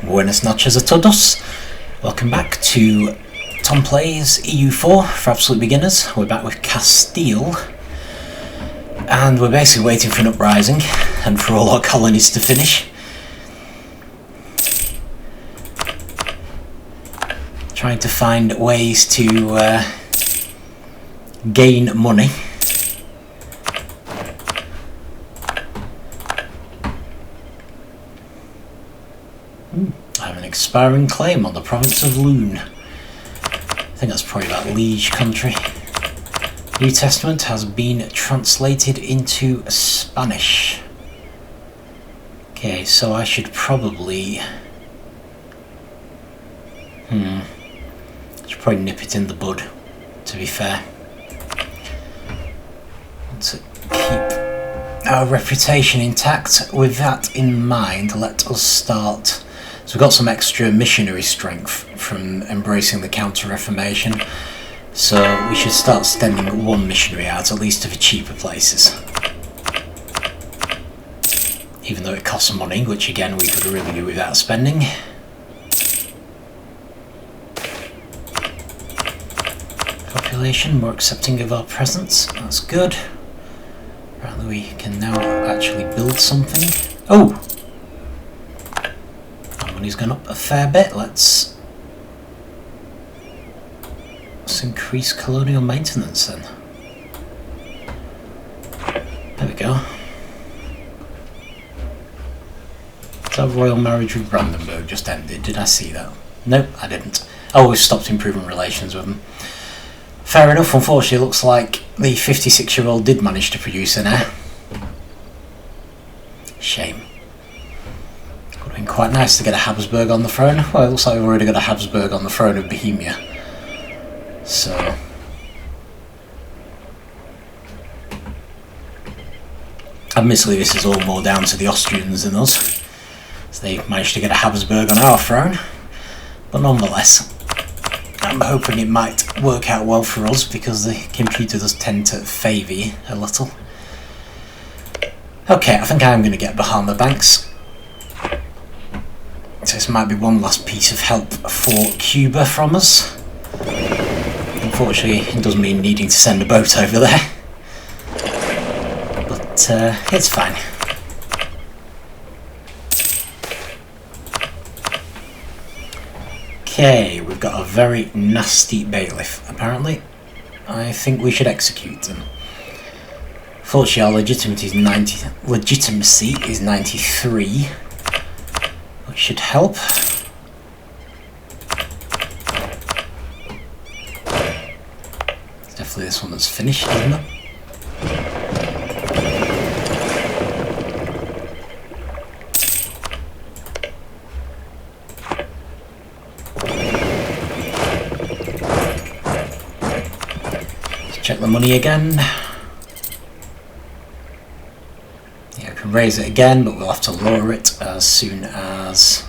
Buenas noches a todos. Welcome back to Tom Plays EU4 for absolute beginners. We're back with Castile, and we're basically waiting for an uprising and for all our colonies to finish. Trying to find ways to gain money. I have an expiring claim on the province of Loon. I think that's probably about Liege country. New Testament has been translated into Spanish. Okay, so I should probably... should probably nip it in the bud, to be fair. To keep our reputation intact. With that in mind, let us start. So we've got some extra missionary strength from embracing the Counter-Reformation, so we should start sending one missionary out, at least to the cheaper places. Even though it costs money, which again we could really do without spending. Population more accepting of our presence, that's good. Apparently we can now actually build something. Oh! Money's gone up a fair bit. Let's increase colonial maintenance then. There we go. So royal marriage with Brandenburg just ended. Did I see that? Nope, I didn't. Oh, we've stopped improving relations with them. Fair enough. Unfortunately, it looks like the 56-year-old did manage to produce an heir. Shame. Would have been quite nice to get a Habsburg on the throne. Well, it looks like we've already got a Habsburg on the throne of Bohemia. So... admittedly, this is all more down to the Austrians than us. So they managed to get a Habsburg on our throne. But nonetheless, I'm hoping it might work out well for us, because the computer does tend to favour you a little. Okay, I think I'm going to get Bahama Banks. So this might be one last piece of help for Cuba from us. Unfortunately, it does mean needing to send a boat over there. But it's fine. Okay, we've got a very nasty bailiff, apparently. I think we should execute them. Fortunately, our legitimacy is 93. Which should help. It's definitely this one that's finished, isn't it? Let's check the money again. Yeah, we can raise it again, but we'll have to lower it as soon as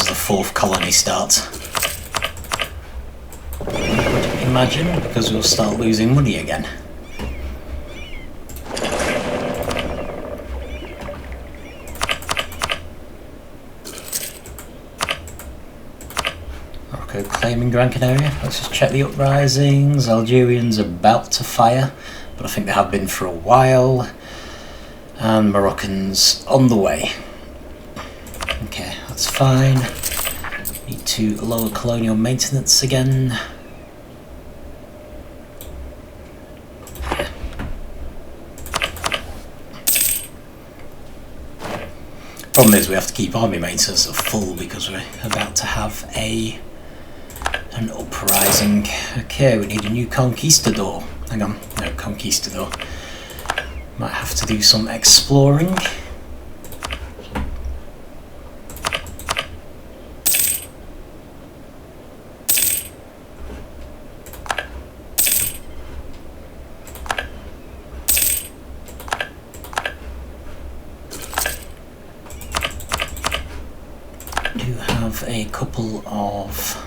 the fourth colony starts. I would imagine, because we'll start losing money again. Okay, claiming Gran Canaria. Let's just check the uprisings. Algerians about to fire, but I think they have been for a while. And Moroccans on the way. Okay, that's fine. Need to lower colonial maintenance again. Problem is we have to keep army maintenance full because we're about to have an uprising. Okay, we need a new conquistador. Hang on, no, conquistador. Might have to do some exploring. Do have a couple of...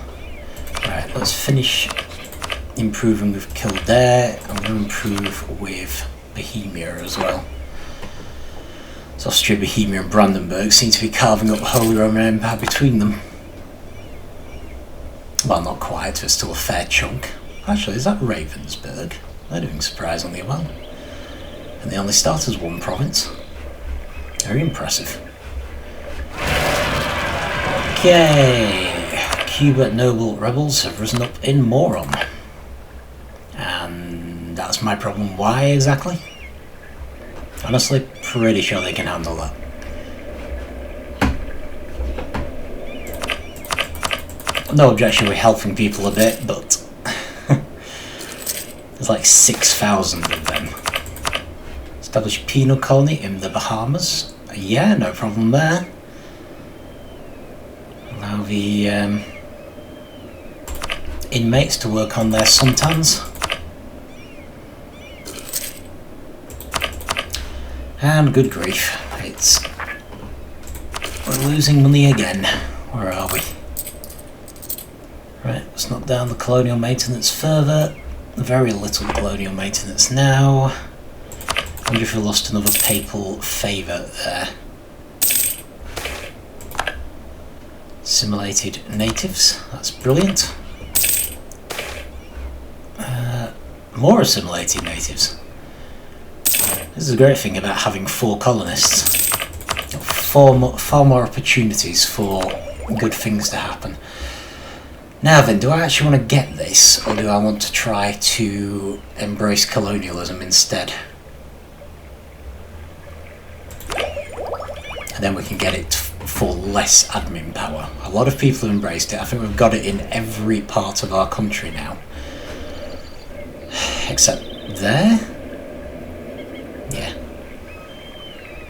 Right, let's finish improving with Kildare. I'm going to improve with Bohemia as well. So Austria, Bohemia and Brandenburg seem to be carving up the Holy Roman Empire between them. Well, not quite, but still a fair chunk. Actually, is that Ravensburg? They're doing surprisingly well. And they only start as one province. Very impressive. Okay. Cuba noble rebels have risen up in Moron. And that's my problem. Why exactly? Honestly, pretty sure they can handle that. No objection with helping people a bit, but there's like 6,000 of them. Establish penal colony in the Bahamas. Yeah, no problem there. Allow the inmates to work on their suntans. And good grief, we're losing money again. Where are we? Right, let's knock down the colonial maintenance further. Very little colonial maintenance now. I wonder if we lost another papal favour there. Assimilated natives, that's brilliant. More assimilated natives. This is a great thing about having 4 colonists. Far more opportunities for good things to happen. Now then, do I actually want to get this, or do I want to try to embrace colonialism instead? And then we can get it for less admin power. A lot of people have embraced it. I think we've got it in every part of our country now. Except there? Yeah.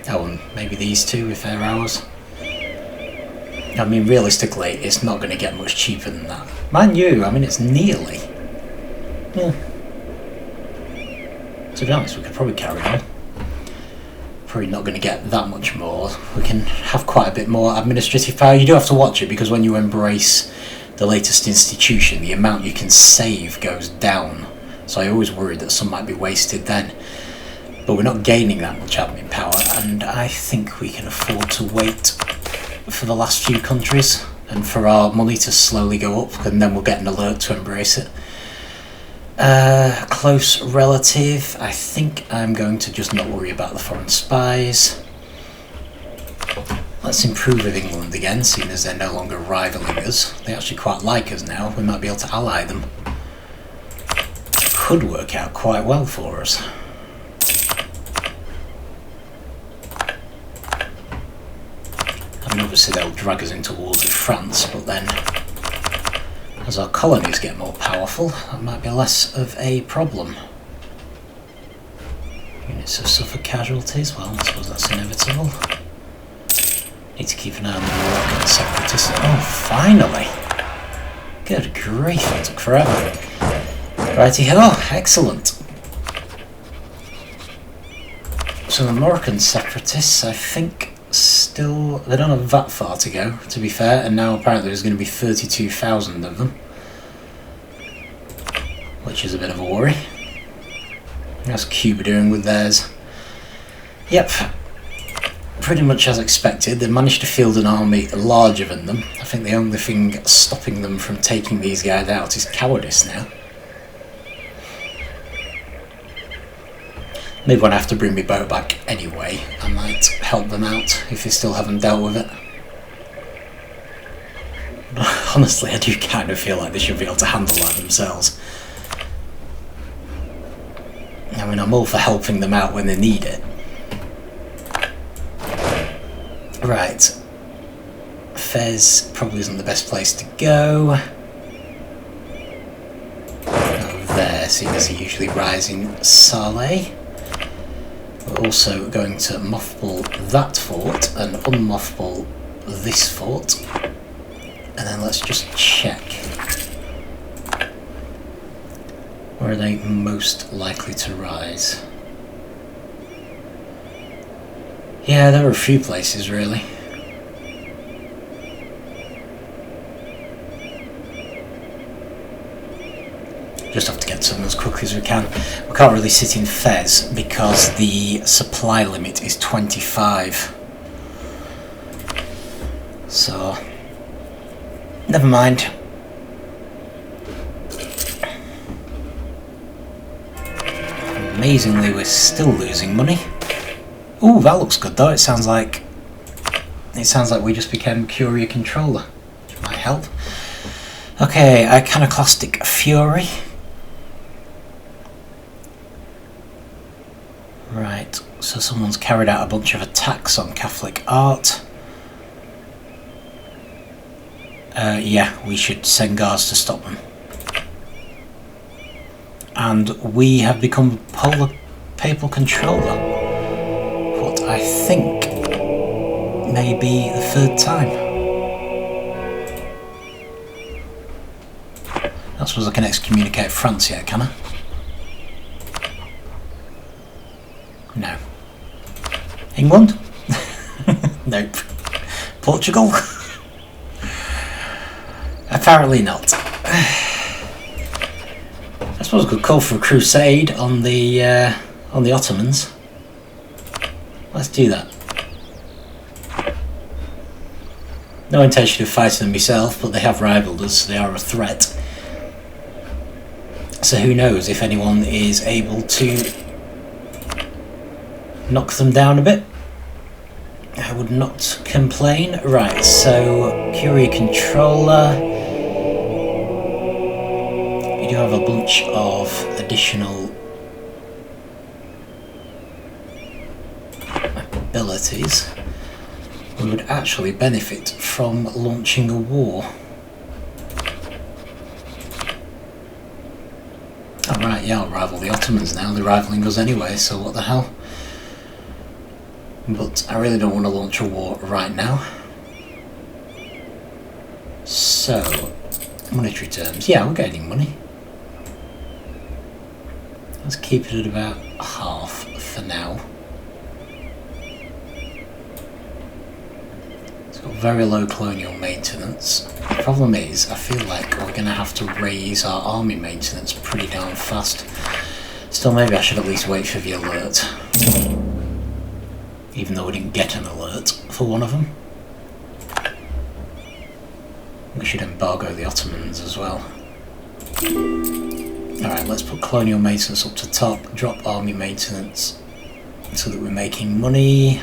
Oh, and maybe these two if they're ours. I mean, realistically, it's not going to get much cheaper than that. Mind you, I mean, it's nearly. Yeah. To be honest, we could probably carry on. Probably not going to get that much more. We can have quite a bit more administrative power. You do have to watch it, because when you embrace the latest institution, the amount you can save goes down. So I always worried that some might be wasted then. But we're not gaining that much admin power, and I think we can afford to wait for the last few countries and for our money to slowly go up, and then we'll get an alert to embrace it. Close relative, I think I'm going to just not worry about the foreign spies. Let's improve with England again, seeing as they're no longer rivaling us. They actually quite like us now. We might be able to ally them. Could work out quite well for us. I mean, obviously they'll drag us into wars with France, but then as our colonies get more powerful, that might be less of a problem. Units have suffered casualties. Well, I suppose that's inevitable. Need to keep an eye on the Moroccan separatists. Oh, finally! Good grief, that took forever. Righty-ho, excellent. So the Moroccan separatists, I think, still, they don't have that far to go, to be fair, and now apparently there's going to be 32,000 of them, which is a bit of a worry. How's Cuba doing with theirs? Yep, pretty much as expected. They managed to field an army larger than them. I think the only thing stopping them from taking these guys out is cowardice now. Maybe when I have to bring my boat back anyway, I might help them out if they still haven't dealt with it. Honestly, I do kind of feel like they should be able to handle that themselves. I mean, I'm all for helping them out when they need it. Right. Fez probably isn't the best place to go. Over there, seeing as they usually rise in Saleh. We're also going to mothball that fort and unmothball this fort. And then let's just check. Where are they most likely to rise? Yeah, there are a few places really. Just have to get to them as quickly as we can. We can't really sit in Fez because the supply limit is 25. So, never mind. Amazingly, we're still losing money. Ooh, that looks good though. It sounds like we just became Courier Controller, which might help. Okay, Iconoclastic Fury. Right, so someone's carried out a bunch of attacks on Catholic art. Yeah, we should send guards to stop them. And we have become Papal Controller. What I think may be the third time. I suppose I can excommunicate France yet, can I? No. England? Nope. Portugal? Apparently not. I suppose I could call for a crusade on the Ottomans. Let's do that. No intention of fighting them myself, but they have rivaled us. They are a threat. So who knows if anyone is able to knock them down a bit. I would not complain. Right, so Courier Controller. You do have a bunch of additional abilities. We would actually benefit from launching a war. Alright, yeah, I'll rival the Ottomans now. They're rivaling us anyway, so what the hell. But I really don't want to launch a war right now. So, monetary terms. Yeah, we're getting money. Let's keep it at about half for now. It's got very low colonial maintenance. The problem is, I feel like we're going to have to raise our army maintenance pretty damn fast. Still, maybe I should at least wait for the alert. Even though we didn't get an alert for one of them. We should embargo the Ottomans as well. Alright, let's put colonial maintenance up to top, drop army maintenance so that we're making money.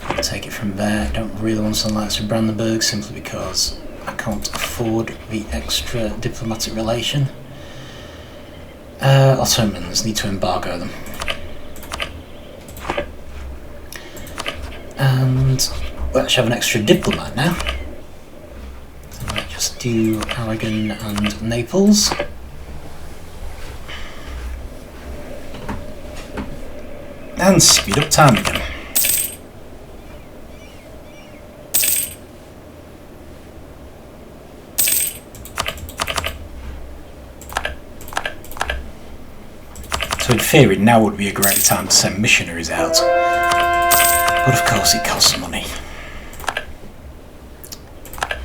I'll take it from there. I don't really want something like this with Brandenburg simply because I can't afford the extra diplomatic relation. Ottomans, need to embargo them. And we actually have an extra diplomat now. So I might just do Aragon and Naples. And speed up time again. So in theory now would be a great time to send missionaries out. But of course it costs money.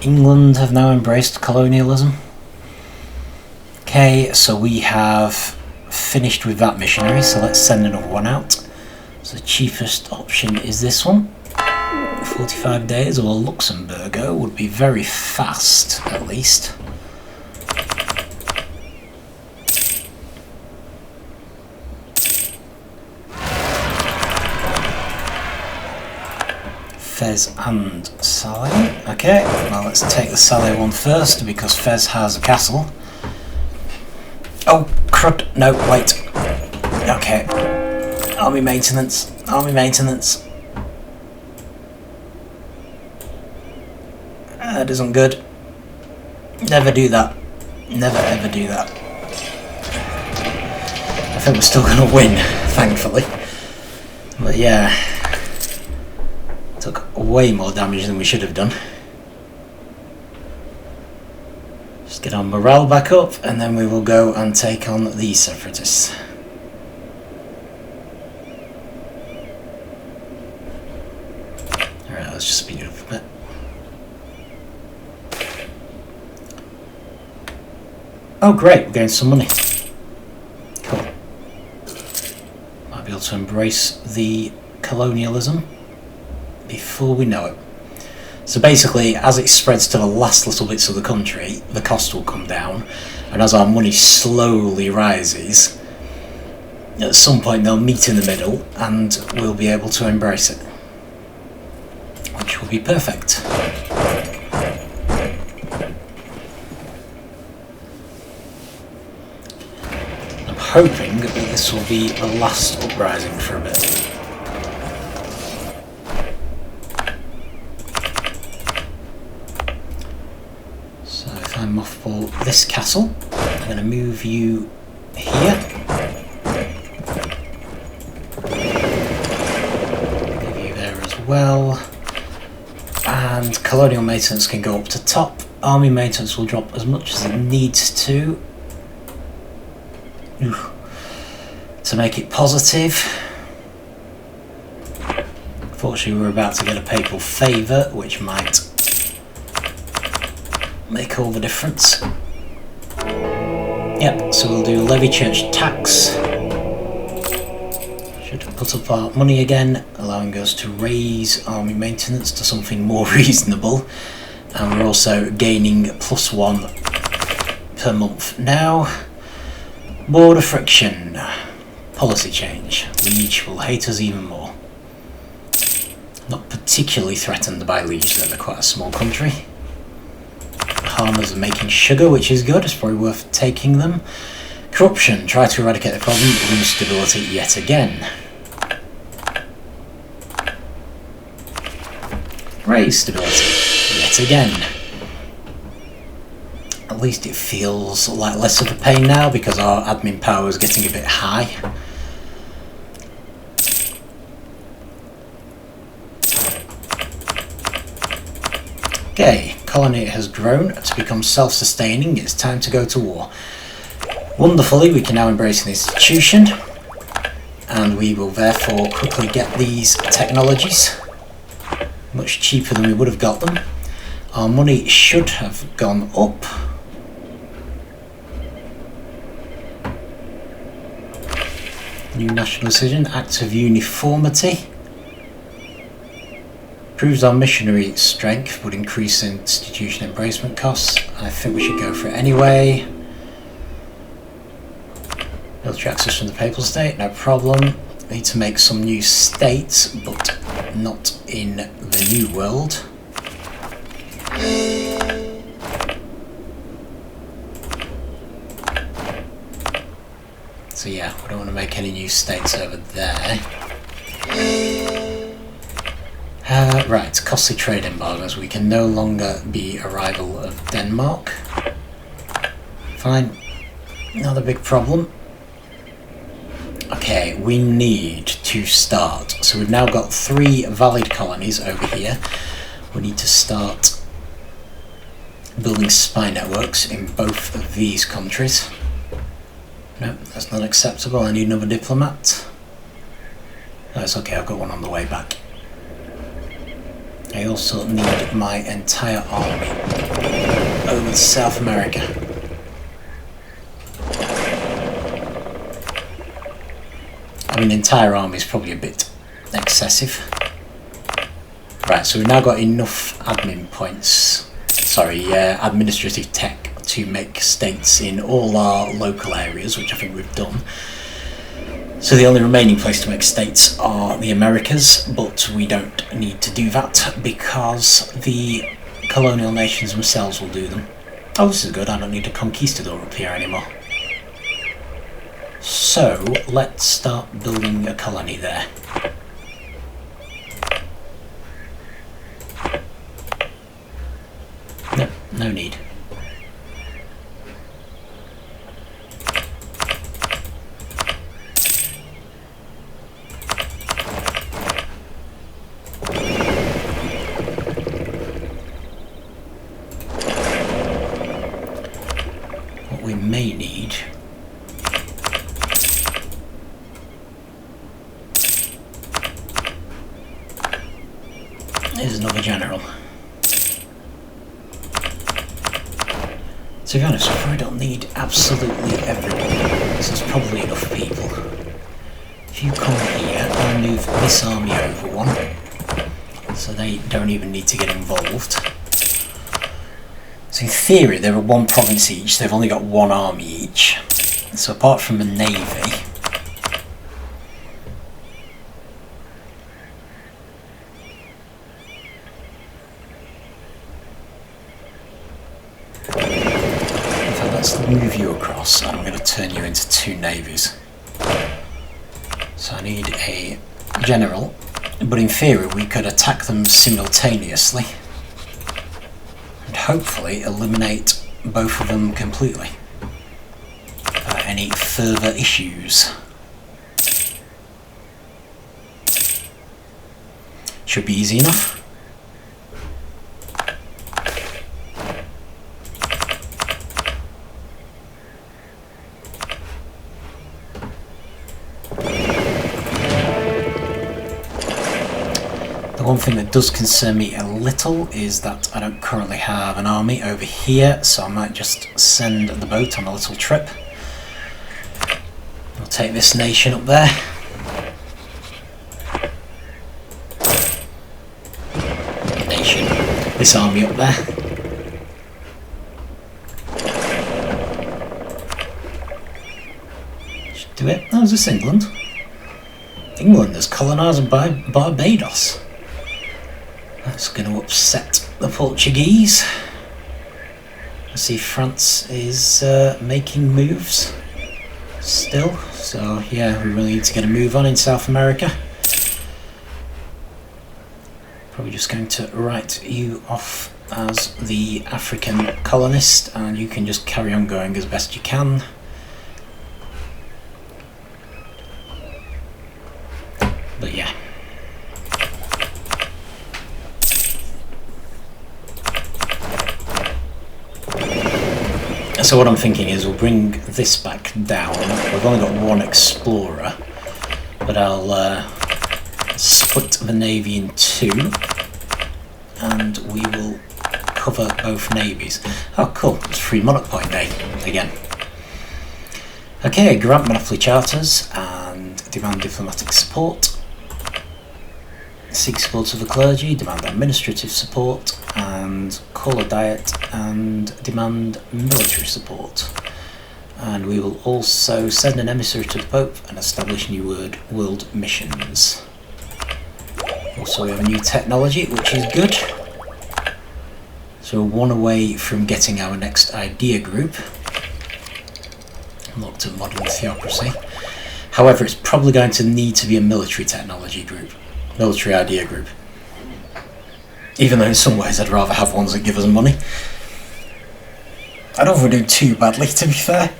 England have now embraced colonialism. Okay, so we have finished with that missionary, so let's send another one out. So the cheapest option is this one. 45 days, or Luxemburgo would be very fast at least. Fez and Salé. Okay, well let's take the Salé one first because Fez has a castle. Oh, crud. No, wait. Okay. Army maintenance. Army maintenance. That isn't good. Never do that. Never ever do that. I think we're still going to win, thankfully. But yeah. Took way more damage than we should have done. Just get our morale back up and then we will go and take on these separatists. Alright, let's just speed it up a bit. Oh great, we're getting some money. Cool. Might be able to embrace the colonialism before we know it. So basically, as it spreads to the last little bits of the country, the cost will come down, and as our money slowly rises, at some point they'll meet in the middle and we'll be able to embrace it, which will be perfect. I'm hoping that this will be the last uprising for a bit. So if I mothball this castle, I'm going to move you here. Well, and colonial maintenance can go up to top. Army maintenance will drop as much as it needs to make it positive. Fortunately, we're about to get a papal favour, which might make all the difference. Yep, so we'll do levy church tax. Should put up our money again, allowing us to raise army maintenance to something more reasonable. And we're also gaining +1 per month now. Border friction. Policy change. Liege will hate us even more. Not particularly threatened by Liege though, they're quite a small country. Farmers are making sugar, which is good, it's probably worth taking them. Corruption, try to eradicate the problem, lose stability yet again. Raise stability, yet again. At least it feels like less of a pain now because our admin power is getting a bit high. Okay, colony has grown to become self-sustaining, it's time to go to war. Wonderfully, we can now embrace an institution, and we will therefore quickly get these technologies, much cheaper than we would have got them. Our money should have gone up. New national decision, Act of Uniformity. Proves our missionary strength, would increase institution embracement costs. I think we should go for it anyway. Military access from the Papal State, no problem. Need to make some new states, but not in the New World. So yeah, we don't want to make any new states over there. Right, costly trade embargoes. We can no longer be a rival of Denmark. Fine, not a big problem. Okay, we need to start. So we've now got 3 valid colonies over here. We need to start building spy networks in both of these countries. No, that's not acceptable. I need another diplomat. No, it's okay, I've got one on the way back. I also need my entire army over to South America. I mean, entire army is probably a bit excessive. Right, so we've now got enough admin points, administrative tech to make states in all our local areas, which I think we've done. So the only remaining place to make states are the Americas, but we don't need to do that because the colonial nations themselves will do them. Oh, this is good, I don't need a conquistador up here anymore. So, let's start building a colony there. No, no need. What we may need is another general. To be honest, we probably don't need absolutely everyone, so there's probably enough people. If you come here, I'll move this army over one, so they don't even need to get involved. So in theory, they're one province each, they've only got one army each. So apart from the navy, let's move you across, and I'm going to turn you into two navies. So I need a general, but in theory we could attack them simultaneously and hopefully eliminate both of them completely without any further issues. Should be easy enough. One thing that does concern me a little is that I don't currently have an army over here, so I might just send the boat on a little trip. We'll take this nation up there. Nation. This army up there. Should do it. Oh, is this England? England is colonised by Barbados. That's going to upset the Portuguese. I see France is making moves still, so yeah, we really need to get a move on in South America. Probably just going to write you off as the African colonist, and you can just carry on going as best you can. But yeah. So what I'm thinking is we'll bring this back down. We've only got one explorer, but I'll split the navy in two, and we will cover both navies. Oh cool, it's Free Monarch Point Day again. Okay, grant monopoly charters and demand diplomatic support. Seek support of the clergy, demand administrative support, and call a diet and demand military support. And we will also send an emissary to the Pope and establish new world missions. Also we have a new technology, which is good. So we're one away from getting our next idea group. Looked at modern theocracy. However, it's probably going to need to be a military technology group. Military idea group. Even though in some ways I'd rather have ones that give us money. I don't think we're doing too badly, to be fair.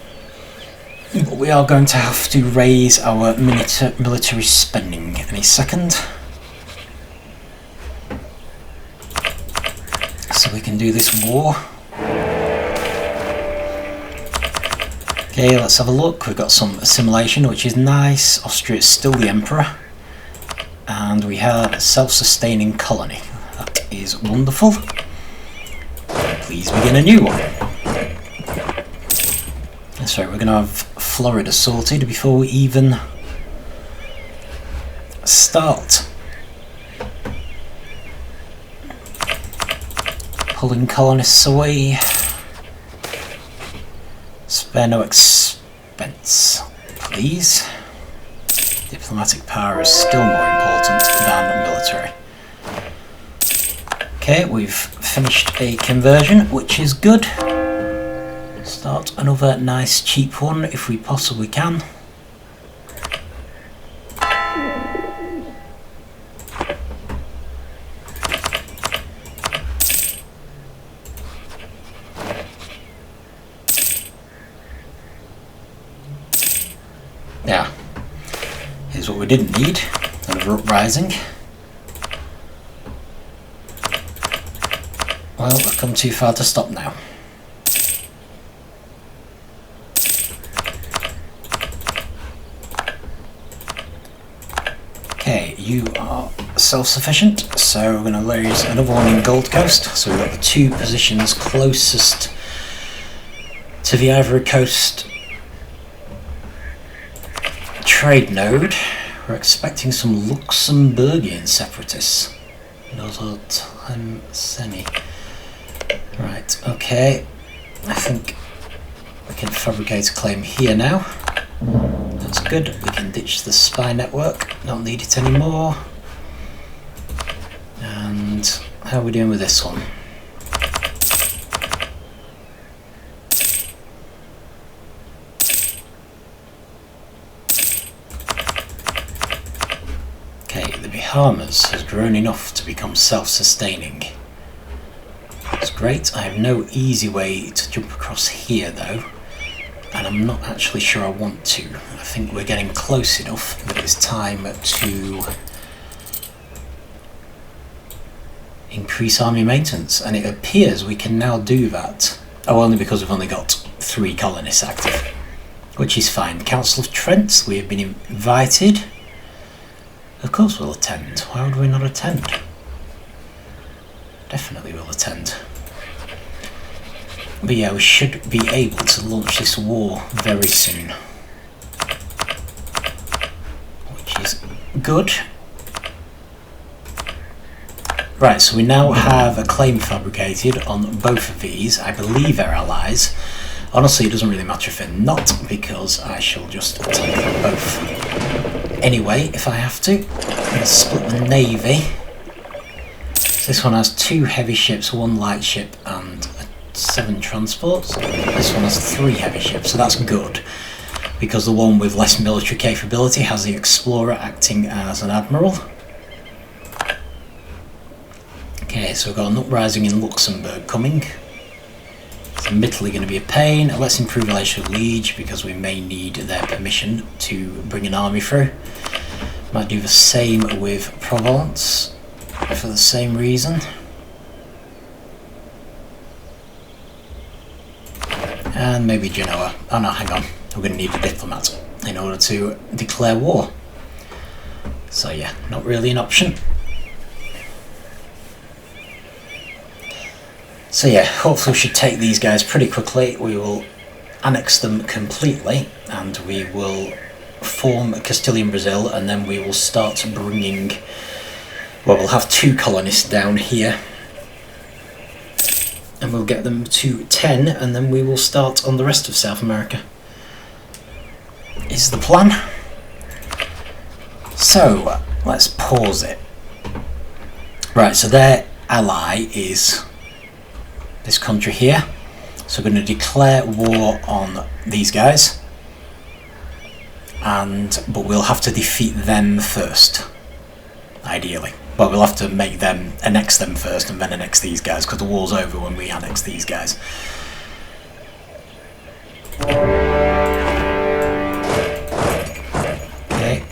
But we are going to have to raise our military spending any second. So we can do this war. Okay, let's have a look. We've got some assimilation, which is nice. Austria is still the emperor. And we have a self-sustaining colony. That is wonderful. Please begin a new one. That's right, we're going to have Florida sorted before we even start pulling colonists away. Spare no expense, please. Diplomatic power is still more important than military. Okay, we've finished a conversion, which is good. Start another nice cheap one if we possibly can. Yeah. Here's what we didn't need, another uprising. Well, we've come too far to stop now. Okay, you are self-sufficient, so we're going to raise another one in Gold Coast. So we've got the two positions closest to the Ivory Coast trade node. We're expecting some Luxembourgian separatists. Those are semi. Right, okay. I think we can fabricate a claim here now. That's good. We can ditch the spy network. Don't need it anymore. And how are we doing with this one? Okay, the Bahamas has grown enough to become self-sustaining. That's great. I have no easy way to jump across here though, and I'm not actually sure I want to. I think we're getting close enough that it's time to increase army maintenance, and it appears we can now do that. Oh, only because we've only got 3 colonists active, which is fine. Council of Trent, we have been invited. Of course we'll attend. Why would we not attend? Definitely will attend. But yeah, we should be able to launch this war very soon, which is good. Right, so we now have a claim fabricated on both of these. I believe they're allies. Honestly, it doesn't really matter if they're not, because I shall just take them both anyway if I have to. I'm going to split the navy. So this one has 2 heavy ships, 1 light ship and 7 transports. This one has 3 heavy ships, so that's good, because the one with less military capability has the Explorer acting as an admiral. Okay, so we've got an uprising in Luxembourg coming. It's admittedly going to be a pain. Let's improve relations with Liege, because we may need their permission to bring an army through. Might do the same with Provence, for the same reason. And maybe Genoa. Oh no, hang on. We're going to need a diplomat in order to declare war. So yeah, not really an option. So yeah, hopefully we should take these guys pretty quickly. We will annex them completely, and we will form Castilian Brazil, and then we will start bringing... Well, we'll have 2 colonists down here, and we'll get them to 10, and then we will start on the rest of South America. Is the plan. So, let's pause it. Right, so their ally is this country here. So we're going to declare war on these guys, but we'll have to defeat them first, ideally. But we'll have to make them annex them first and then annex these guys, because the war's over when we annex these guys. Okay,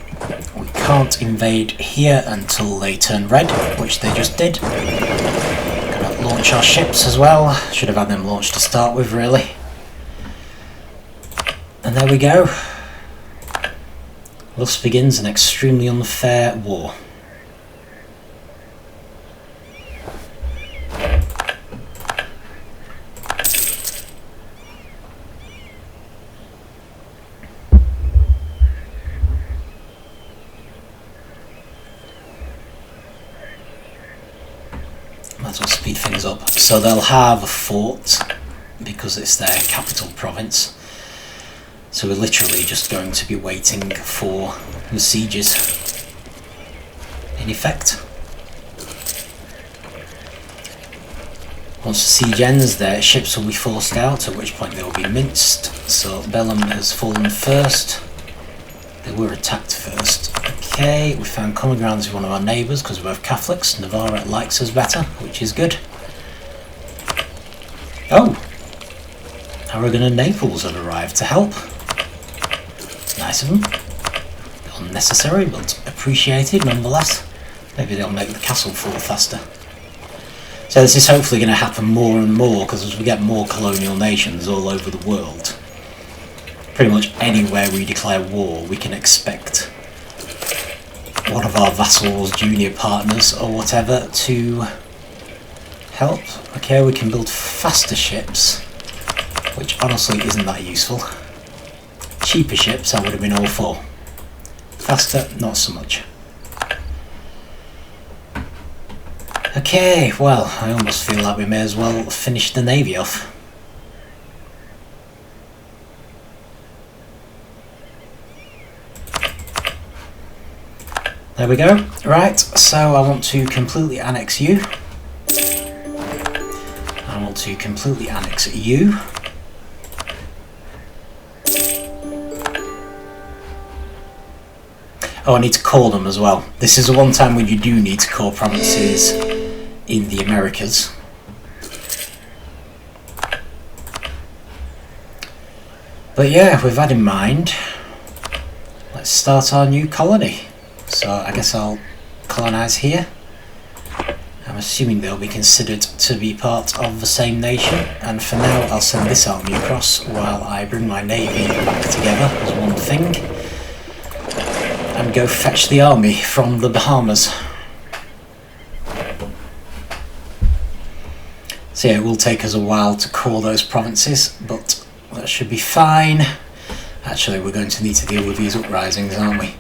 we can't invade here until they turn red, which they just did. Gonna launch our ships as well. Should have had them launched to start with, really. And there we go. Thus begins an extremely unfair war. Might as well speed things up. So they'll have a fort because it's their capital province. So we're literally just going to be waiting for the sieges in effect. Once the siege ends, their ships will be forced out, at which point they will be minced. So Bellum has fallen first. They were attacked first. Okay, we found common grounds with one of our neighbours because we're both Catholics. Navarra likes us better, which is good. Oh! Aragon and Naples have arrived to help. Nice of them. Unnecessary, but appreciated nonetheless. Maybe they'll make the castle fall faster. So this is hopefully going to happen more and more, because as we get more colonial nations all over the world, pretty much anywhere we declare war, we can expect one of our vassals, junior partners, or whatever to help. Okay, we can build faster ships, which which honestly isn't that useful. Cheaper ships I would have been all for. Faster, not so much. Okay, well, I almost feel like we may as well finish the navy off. There we go. Right, so I want to completely annex you. I want to completely annex you. Oh, I need to core them as well. This is the one time when you do need to core provinces in the Americas. But yeah, with that in mind, let's start our new colony. So I guess I'll colonise here. I'm assuming they'll be considered to be part of the same nation, and for now I'll send this army across while I bring my navy back together as one thing and go fetch the army from the Bahamas. So yeah, it will take us a while to core those provinces, but that should be fine. Actually, we're going to need to deal with these uprisings, aren't we?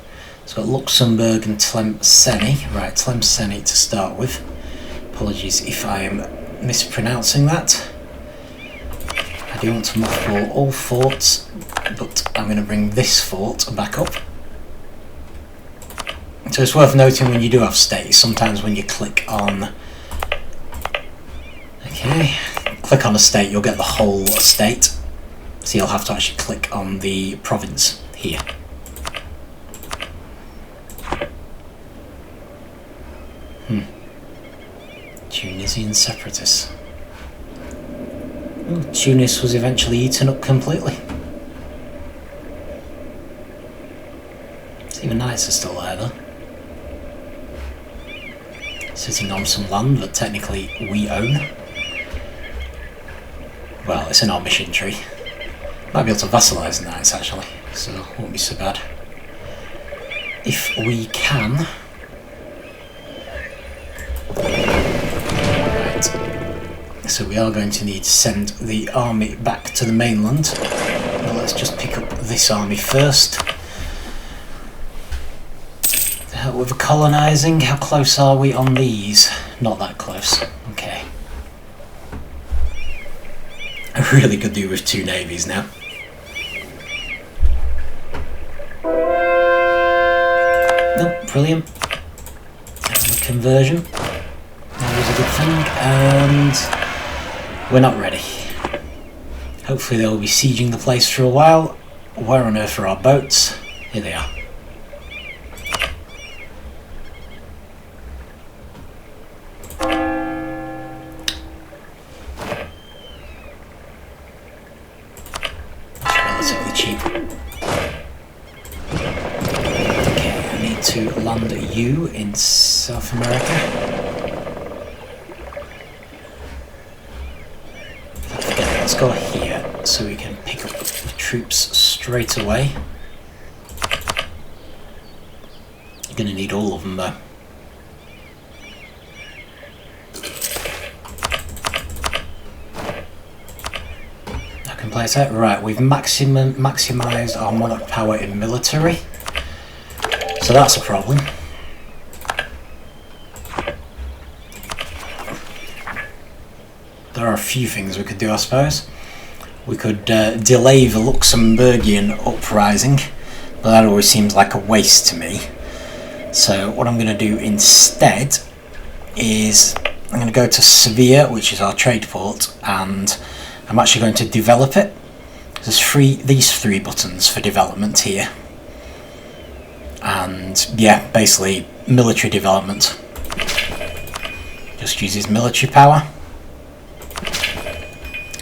So we've got Luxembourg and Tlemceni. Right, Tlemceni to start with. Apologies if I am mispronouncing that. I do want to mothball all forts, but I'm going to bring this fort back up. So it's worth noting when you do have states, sometimes when you click on... Okay, click on a state, you'll get the whole state. So you'll have to actually click on the province here. Tunisian separatists. Ooh, Tunis was eventually eaten up completely. Even knights are still there though. Sitting on some land that technically we own. Well, it's in our mission tree. Might be able to vassalise the knights actually, so it won't be so bad. If we can. So we are going to need to send the army back to the mainland. Well, let's just pick up this army first. To help with the colonising, how close are we on these? Not that close. Okay. I really could do with 2 navies now. Nope, brilliant. And the conversion. That was a good thing. And we're not ready. Hopefully they'll be sieging the place for a while. Where on earth are our boats? Here they are. That's relatively cheap. Okay, I need to land you in South America. Let's go here so we can pick up the troops straight away. You're going to need all of them though. I can place that. Right, we've maximised our monarch power in military. So that's a problem. There are a few things we could do, I suppose. We could delay the Luxembourgian uprising, but that always seems like a waste to me. So what I'm going to do instead is I'm going to go to Sevilla, which is our trade port, and I'm actually going to develop it. There's these three buttons for development here. And yeah, basically military development. Just uses military power.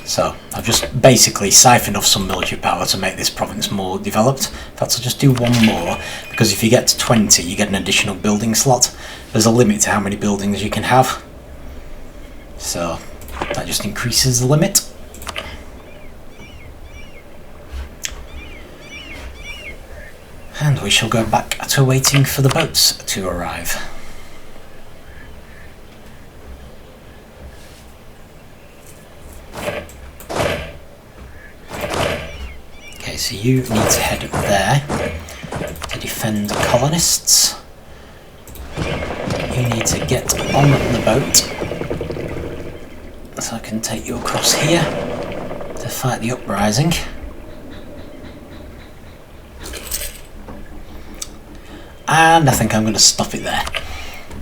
So I've just basically siphoned off some military power to make this province more developed. In fact, I'll just do one more, because if you get to 20 you get an additional building slot. There's a limit to how many buildings you can have, so that just increases the limit. And we shall go back to waiting for the boats to arrive. So you need to head there to defend the colonists. You need to get on the boat so I can take you across here to fight the uprising. And I think I'm going to stop it there.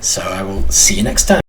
So I will see you next time.